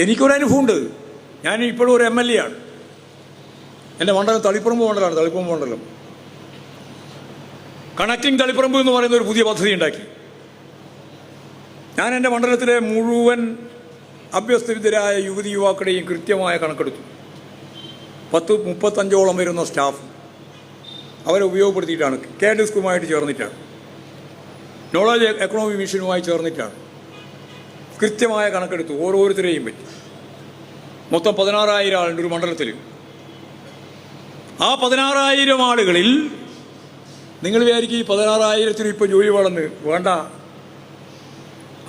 എനിക്കൊരനുഭവമുണ്ട്. ഞാൻ ഇപ്പോഴും ഒരു MLA ആണ്. എൻ്റെ മണ്ഡലം തളിപ്പറമ്പ് മണ്ഡലമാണ്. തളിപ്പറമ്പ് മണ്ഡലം കണക്റ്റിംഗ് തളിപ്പറമ്പ് എന്ന് പറയുന്ന ഒരു പുതിയ പദ്ധതി ഉണ്ടാക്കി. ഞാൻ എൻ്റെ മണ്ഡലത്തിലെ മുഴുവൻ അഭ്യസ്തവിദ്യരായ യുവതി യുവാക്കളുടെയും കൃത്യമായ കണക്കെടുത്തു. 35ഓളം വരുന്ന സ്റ്റാഫ് അവരെ ഉപയോഗപ്പെടുത്തിയിട്ടാണ്. KDSകുമായിട്ട് ചേർന്നിട്ടാണ്, നോളജ് എക്കണോമി മിഷനുമായി ചേർന്നിട്ടാണ് കൃത്യമായ കണക്കെടുത്തു. ഓരോരുത്തരെയും പറ്റി മൊത്തം 16,000 ആളുണ്ട് ഒരു മണ്ഡലത്തിൽ. ആ 16,000 ആളുകളിൽ നിങ്ങൾ വിചാരിക്കും ഈ 16,000 ഇപ്പോൾ ജോലി വേണമെന്ന്. വേണ്ട.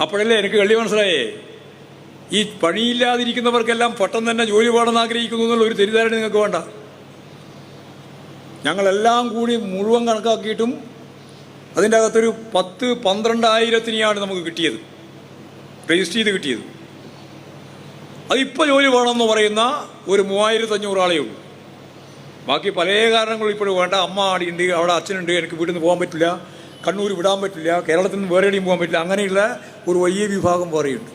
അപ്പോഴല്ലേ എനിക്ക് കള്ളി മനസ്സിലായേ. ഈ പണിയില്ലാതിരിക്കുന്നവർക്കെല്ലാം പെട്ടെന്ന് തന്നെ ജോലി വേണമെന്ന് ആഗ്രഹിക്കുന്നു എന്നുള്ള ഒരു തെറ്റിദ്ധാരണ നിങ്ങൾക്ക് വേണ്ട. ഞങ്ങളെല്ലാം കൂടി മുഴുവൻ കണക്കാക്കിയിട്ടും അതിൻ്റെ അകത്തൊരു 10-12,000 നമുക്ക് കിട്ടിയത്, രജിസ്റ്റർ ചെയ്ത് കിട്ടിയത്. അതിപ്പോൾ ജോലി വേണമെന്ന് പറയുന്ന ഒരു 3,500 ആളേ ഉള്ളൂ. ബാക്കി പല കാരണങ്ങളും ഇപ്പോഴും വേണ്ട. അമ്മ ഉണ്ട്, അവിടെ അച്ഛനുണ്ട്, എനിക്ക് വീട്ടിൽ നിന്ന് പോകാൻ പറ്റില്ല, കണ്ണൂർ വിടാൻ പറ്റില്ല, കേരളത്തിൽ നിന്ന് വേറെ എവിടെയും പോകാൻ പറ്റില്ല, അങ്ങനെയുള്ള ഒരു വലിയ വിഭാഗം വേറെയുണ്ട്.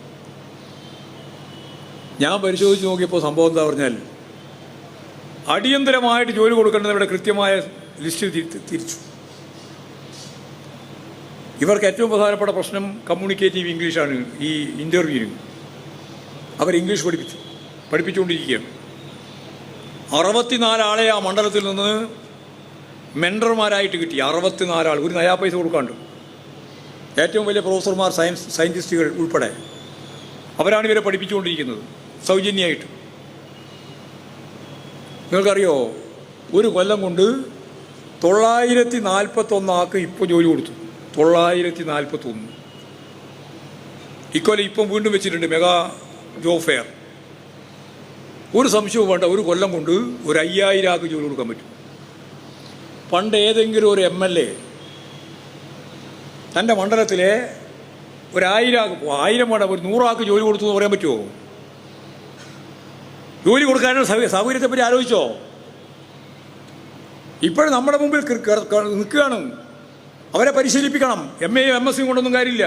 ഞാൻ പരിശോധിച്ച് നോക്കിയപ്പോൾ സംഭവം എന്താ പറഞ്ഞാൽ, അടിയന്തരമായിട്ട് ജോലി കൊടുക്കേണ്ടവരുടെ കൃത്യമായ ലിസ്റ്റ് തിരിച്ചു. ഇവർക്ക് ഏറ്റവും പ്രധാനപ്പെട്ട പ്രശ്നം കമ്മ്യൂണിക്കേറ്റീവ് ഇംഗ്ലീഷാണ്. ഈ ഇൻ്റർവ്യൂവിന് അവർ ഇംഗ്ലീഷ് പഠിപ്പിച്ചുകൊണ്ടിരിക്കുകയാണ്. 64 ആളെ ആ മണ്ഡലത്തിൽ നിന്ന് മെൻഡർമാരായിട്ട് കിട്ടി. 64 ആൾ, ഒരു നയാ പൈസ കൊടുക്കാണ്ട്. ഏറ്റവും വലിയ പ്രൊഫസർമാർ, സയൻറ്റിസ്റ്റുകൾ ഉൾപ്പെടെ അവരാണ് ഇവരെ പഠിപ്പിച്ചുകൊണ്ടിരിക്കുന്നത് സൗജന്യമായിട്ട്. നിങ്ങൾക്കറിയോ, ഒരു കൊല്ലം കൊണ്ട് 941 ആൾക്ക് ഇപ്പോൾ ജോലി കൊടുത്തു. 941. ഇക്കൊല്ലം ഇപ്പം വീണ്ടും വെച്ചിട്ടുണ്ട് മെഗാ ജോബ് ഫെയർ. ഒരു സംശയവും വേണ്ട, ഒരു കൊല്ലം കൊണ്ട് ഒരു 5,000 ആൾക്ക് ജോലി കൊടുക്കാൻ പറ്റും. പണ്ട് ഏതെങ്കിലും ഒരു MLA തൻ്റെ മണ്ഡലത്തിലെ ഒരു 1000 ആൾക്ക്, 1000 വേണ്ട, ഒരു 100 ആൾക്ക് ജോലി കൊടുത്തു എന്ന് പറയാൻ പറ്റുമോ? ജോലി കൊടുക്കാനുള്ള സൗകര്യത്തെപ്പറ്റി ആലോചിച്ചോ? ഇപ്പോഴും നമ്മുടെ മുമ്പിൽ നിൽക്കുകയാണ്. അവരെ പരിശീലിപ്പിക്കണം. MA MSc കൊണ്ടൊന്നും കാര്യമില്ല,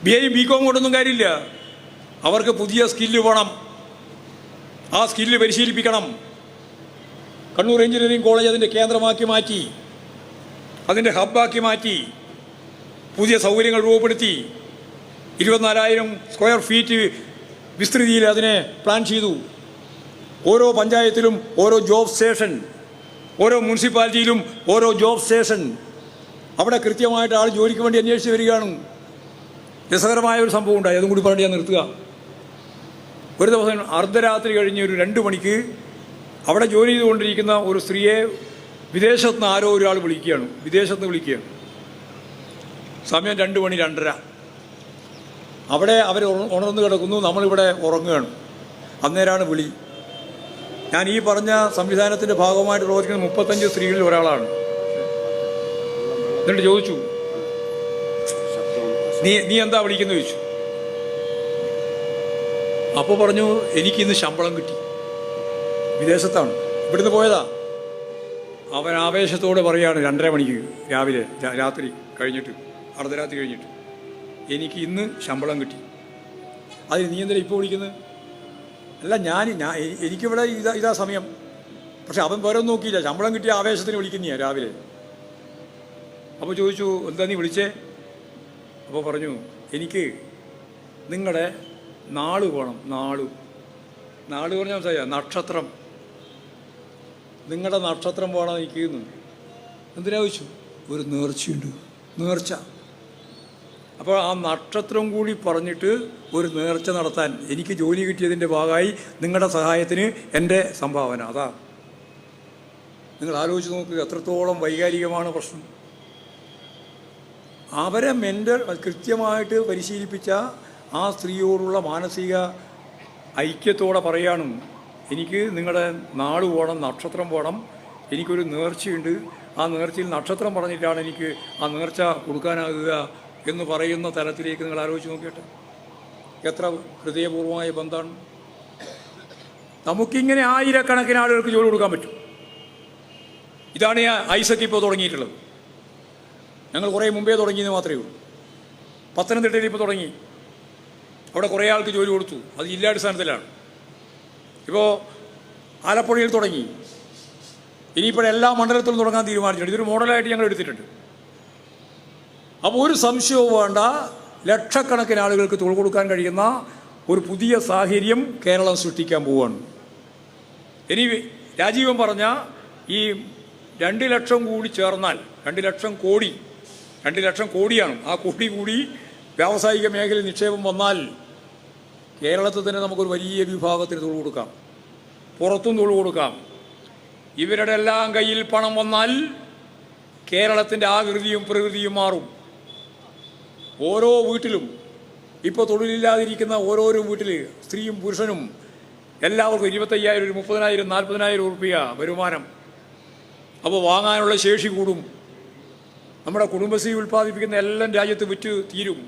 BA BCom കൊണ്ടൊന്നും കാര്യമില്ല. അവർക്ക് പുതിയ സ്കില്ല് വേണം. ആ സ്കില്ല് പരിശീലിപ്പിക്കണം. കണ്ണൂർ എഞ്ചിനീയറിംഗ് കോളേജ് അതിൻ്റെ കേന്ദ്രമാക്കി മാറ്റി, അതിൻ്റെ ഹബ്ബാക്കി മാറ്റി, പുതിയ സൗകര്യങ്ങൾ രൂപപ്പെടുത്തി. 24,000 സ്ക്വയർ ഫീറ്റ് വിസ്തൃതിയിൽ അതിനെ പ്ലാൻ ചെയ്തു. ഓരോ പഞ്ചായത്തിലും ഓരോ ജോബ് സ്റ്റേഷൻ, ഓരോ മുനിസിപ്പാലിറ്റിയിലും ഓരോ ജോബ് സ്റ്റേഷൻ. അവിടെ കൃത്യമായിട്ട് ആൾ ജോലിക്ക് വേണ്ടി അന്വേഷിച്ച് വരികയാണ്. രസകരമായ ഒരു സംഭവം ഉണ്ടായി, അതും കൂടി പറഞ്ഞ് ഞാൻ നിർത്തുക. ഒരു ദിവസം അർദ്ധരാത്രി കഴിഞ്ഞ് ഒരു 2 മണിക്ക് അവിടെ ജോലി ചെയ്തുകൊണ്ടിരിക്കുന്ന ഒരു സ്ത്രീയെ വിദേശത്ത് നിന്ന് ആരോ ഒരാൾ വിളിക്കുകയാണ്. വിദേശത്ത് നിന്ന് വിളിക്കുകയാണ്. സമയം 2 മണി 2:30. അവിടെ അവർ ഉണർന്നു കിടക്കുന്നു, നമ്മളിവിടെ ഉറങ്ങുകയാണ്. അന്നേരമാണ് വിളി. ഞാൻ ഈ പറഞ്ഞ സംവിധാനത്തിൻ്റെ ഭാഗമായിട്ട് പ്രവർത്തിക്കുന്ന 35 സ്ത്രീകളിൽ ഒരാളാണ്. എന്നിട്ട് ചോദിച്ചു, നീ എന്താ വിളിക്കുന്നത് ചോദിച്ചു. അപ്പോൾ പറഞ്ഞു, എനിക്കിന്ന് ശമ്പളം കിട്ടി, വിദേശത്താണ്, ഇവിടുന്ന് പോയതാ. അവൻ ആവേശത്തോടെ പറയുകയാണ് 2:30 മണിക്ക് രാവിലെ, രാത്രി കഴിഞ്ഞിട്ട്, അർദ്ധരാത്രി കഴിഞ്ഞിട്ട്, എനിക്ക് ഇന്ന് ശമ്പളം കിട്ടി. അതിന് നീ എന്തിനാ ഇപ്പോൾ വിളിക്കുന്നത്? അല്ല, എനിക്കിവിടെ ഇതാ സമയം. പക്ഷെ അവൻ വേറെ ഒന്നും നോക്കിയില്ല, ശമ്പളം കിട്ടിയ ആവേശത്തിന് വിളിക്കുന്നതാണ് രാവിലെ. അപ്പോൾ ചോദിച്ചു, എന്താ നീ വിളിച്ചേ? അപ്പോൾ പറഞ്ഞു, എനിക്ക് നിങ്ങളുടെ നാള് വേണം. നാള് പറഞ്ഞാൽ മനസ്സിലായ, നക്ഷത്രം, നിങ്ങളുടെ നക്ഷത്രം വേണം എനിക്ക്. എന്തിനാ ചോദിച്ചു? ഒരു നേർച്ചയുണ്ട്, നേർച്ച. അപ്പോൾ ആ നക്ഷത്രം കൂടി പറഞ്ഞിട്ട് ഒരു നേർച്ച നടത്താൻ, എനിക്ക് ജോലി കിട്ടിയതിൻ്റെ ഭാഗമായി നിങ്ങളുടെ സഹായത്തിന് എൻ്റെ സംഭാവന. അതാ നിങ്ങൾ ആലോചിച്ച് നോക്കുക, എത്രത്തോളം വൈകാരികമാണ് പ്രശ്നം. അവരെ കൃത്യമായിട്ട് പരിശീലിപ്പിച്ച ആ സ്ത്രീയോടുള്ള മാനസിക ഐക്യത്തോടെ പറയാണ്, എനിക്ക് നിങ്ങളുടെ നാള് വേണം, നക്ഷത്രം വേണം, എനിക്കൊരു നേർച്ചയുണ്ട്, ആ നേർച്ചയിൽ നക്ഷത്രം പറഞ്ഞിട്ടാണ് എനിക്ക് ആ നേർച്ച കൊടുക്കാനാകുക എന്ന് പറയുന്ന തലത്തിലേക്ക് നിങ്ങൾ ആലോചിച്ച് നോക്കിയിട്ട് എത്ര ഹൃദയപൂർവമായ ബന്ധമാണ്. നമുക്കിങ്ങനെ ആയിരക്കണക്കിന് ആളുകൾക്ക് ജോലി കൊടുക്കാൻ പറ്റും. ഇതാണ് ഐസക് ഇപ്പോൾ തുടങ്ങിയിട്ടുള്ളത്. ഞങ്ങൾ കുറേ മുമ്പേ തുടങ്ങിയെന്ന് മാത്രമേ ഉള്ളൂ. പത്തനംതിട്ടയിൽ ഇപ്പോൾ തുടങ്ങി. അവിടെ കുറേ ആൾക്ക് ജോലി കൊടുത്തു. അത് ജില്ലാടിസ്ഥാനത്തിലാണ്. ഇപ്പോൾ ആലപ്പുഴയിൽ തുടങ്ങി, ഇനിയിപ്പോൾ എല്ലാ മണ്ഡലത്തിലും തുടങ്ങാൻ തീരുമാനിച്ചിട്ടുണ്ട്. ഇതൊരു മോഡലായിട്ട് ഞങ്ങൾ എടുത്തിട്ടുണ്ട്. അപ്പോൾ ഒരു സംശയവും വേണ്ട, ലക്ഷക്കണക്കിന് ആളുകൾക്ക് തൊഴിൽ കൊടുക്കാൻ കഴിയുന്ന ഒരു പുതിയ സാഹചര്യം കേരളം സൃഷ്ടിക്കാൻ പോവുകയാണ്. ഇനി രാജീവൻ പറഞ്ഞ ഈ 2 ലക്ഷം കൂടി ചേർന്നാൽ 2 ലക്ഷം കോടി, 2 ലക്ഷം കോടിയാണ്. ആ കോടി കൂടി വ്യാവസായിക മേഖലയിൽ നിക്ഷേപം വന്നാൽ കേരളത്തിൽ തന്നെ നമുക്കൊരു വലിയ വിഭാഗത്തിന് തൊഴിൽ കൊടുക്കാം, പുറത്തും തൊഴിൽ കൊടുക്കാം. ഇവരുടെ എല്ലാം കയ്യിൽ പണം വന്നാൽ കേരളത്തിൻ്റെ ആകൃതിയും പ്രകൃതിയും മാറും. ഓരോ വീട്ടിലും ഇപ്പോൾ തൊഴിലില്ലാതിരിക്കുന്ന ഓരോരോ വീട്ടിൽ സ്ത്രീയും പുരുഷനും എല്ലാവർക്കും 25,000, 30,000, 40,000 രൂപ വരുമാനം. അപ്പോൾ വാങ്ങാനുള്ള ശേഷി കൂടും. നമ്മുടെ കുടുംബശ്രീ ഉൽപ്പാദിപ്പിക്കുന്ന എല്ലാം രാജ്യത്ത് വിറ്റ് തീരും.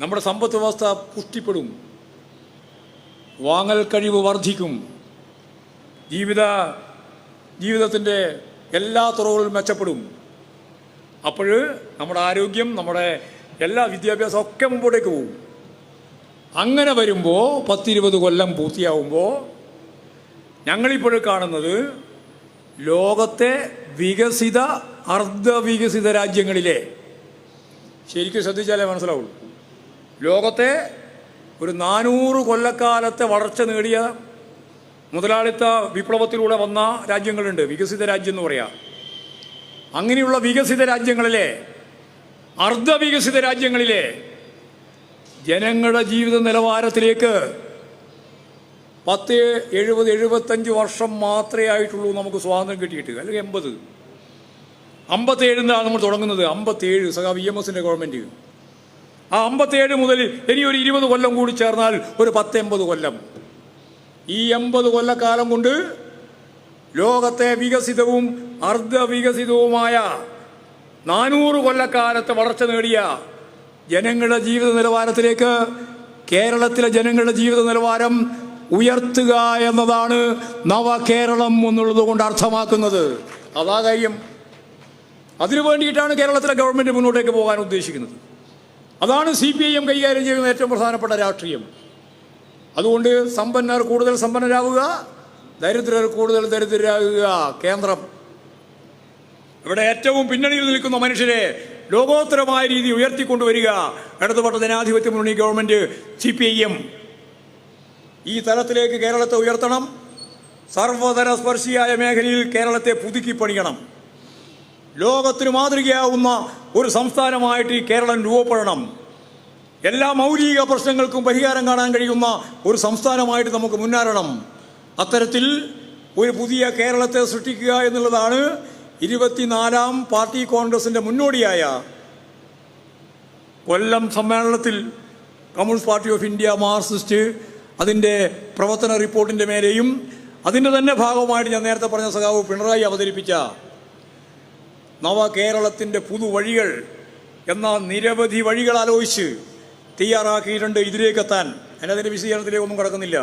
നമ്മുടെ സമ്പദ് വ്യവസ്ഥ പുഷ്ടിപ്പെടും. വാങ്ങൽ കഴിവ് വർദ്ധിക്കും. ജീവിതത്തിൻ്റെ എല്ലാ തുറകളിലും മെച്ചപ്പെടും. അപ്പോൾ നമ്മുടെ ആരോഗ്യം, നമ്മുടെ എല്ലാ വിദ്യാഭ്യാസം ഒക്കെ മുമ്പോട്ടേക്ക് പോകും. അങ്ങനെ വരുമ്പോൾ 10-20 കൊല്ലം പൂർത്തിയാവുമ്പോൾ ഞങ്ങളിപ്പോഴും കാണുന്നത് ലോകത്തെ വികസിത, അർദ്ധവികസിത രാജ്യങ്ങളിലെ, ശരിക്കും ശ്രദ്ധിച്ചാലേ മനസ്സിലാവുള്ളൂ, ലോകത്തെ ഒരു 400 കൊല്ലക്കാലത്തെ വളർച്ച നേടിയ മുതലാളിത്ത വിപ്ലവത്തിലൂടെ വന്ന രാജ്യങ്ങളുണ്ട്, വികസിത രാജ്യം എന്ന് പറയാം. അങ്ങനെയുള്ള വികസിത രാജ്യങ്ങളിലെ, അർദ്ധവികസിത രാജ്യങ്ങളിലെ ജനങ്ങളുടെ ജീവിത നിലവാരത്തിലേക്ക് 70-75 വർഷം മാത്രമേ ആയിട്ടുള്ളൂ നമുക്ക് സ്വാതന്ത്ര്യം കിട്ടിയിട്ട്, അല്ലെങ്കിൽ 80. 57 നമ്മൾ തുടങ്ങുന്നത്. 57 സഖാ VMSന്റെ ഗവൺമെൻറ്. ആ 57 മുതൽ ഇനി ഒരു 20 കൊല്ലം കൂടി ചേർന്നാൽ ഒരു 10-80 കൊല്ലം. ഈ 80 കൊല്ലക്കാലം കൊണ്ട് ലോകത്തെ വികസിതവും അർദ്ധവികസിതവുമായ 400 കൊല്ലക്കാലത്തെ വളർച്ച നേടിയ ജനങ്ങളുടെ ജീവിത നിലവാരത്തിലേക്ക് കേരളത്തിലെ ജനങ്ങളുടെ ജീവിത നിലവാരം ഉയർത്തുക എന്നതാണ് നവകേരളം എന്നുള്ളത് കൊണ്ട് അർത്ഥമാക്കുന്നത്. അതാ കാര്യം. അതിനു വേണ്ടിയിട്ടാണ് കേരളത്തിലെ ഗവൺമെൻറ് മുന്നോട്ടേക്ക് പോകാൻ ഉദ്ദേശിക്കുന്നത്. അതാണ് CPIM കൈകാര്യം ചെയ്യുന്ന ഏറ്റവും പ്രധാനപ്പെട്ട രാഷ്ട്രീയം. അതുകൊണ്ട് സമ്പന്നർ കൂടുതൽ സമ്പന്നരാകുക, ദരിദ്രർ കൂടുതൽ ദരിദ്രരാകുക. കേന്ദ്രം ഇവിടെ ഏറ്റവും പിന്നണിയിൽ നിൽക്കുന്ന മനുഷ്യരെ ലോകോത്തരമായ രീതി ഉയർത്തിക്കൊണ്ടുവരിക ഇടതുപക്ഷ ജനാധിപത്യ മുന്നണി ഗവൺമെൻറ് CPIM ഈ തലത്തിലേക്ക് കേരളത്തെ ഉയർത്തണം. സർവതല സ്പർശിയായ മേഖലയിൽ കേരളത്തെ പുതുക്കി പണിയണം. ലോകത്തിന് മാതൃകയാവുന്ന ഒരു സംസ്ഥാനമായിട്ട് കേരളം രൂപപ്പെടണം. എല്ലാ മൗലിക പ്രശ്നങ്ങൾക്കും പരിഹാരം കാണാൻ കഴിയുന്ന ഒരു സംസ്ഥാനമായിട്ട് നമുക്ക് മുന്നേറണം. അത്തരത്തിൽ ഒരു പുതിയ കേരളത്തെ സൃഷ്ടിക്കുക എന്നുള്ളതാണ് 24ാം പാർട്ടി കോൺഗ്രസിൻ്റെ മുന്നോടിയായ കൊല്ലം സമ്മേളനത്തിൽ communist party of India Marxist അതിൻ്റെ പ്രവർത്തന റിപ്പോർട്ടിൻ്റെ മേലെയും അതിൻ്റെ തന്നെ ഭാഗമായിട്ട് ഞാൻ നേരത്തെ പറഞ്ഞ സഖാവ് പിണറായി അവതരിപ്പിച്ച നവകേരളത്തിൻ്റെ പുതുവഴികൾ എന്ന നിരവധി വഴികൾ ആലോചിച്ച് തയ്യാറാക്കിയിട്ടുണ്ട് ഇതിലേക്കെത്താൻ. അതിൻ്റെ വിശദീകരണത്തിലേക്കൊന്നും കടക്കുന്നില്ല.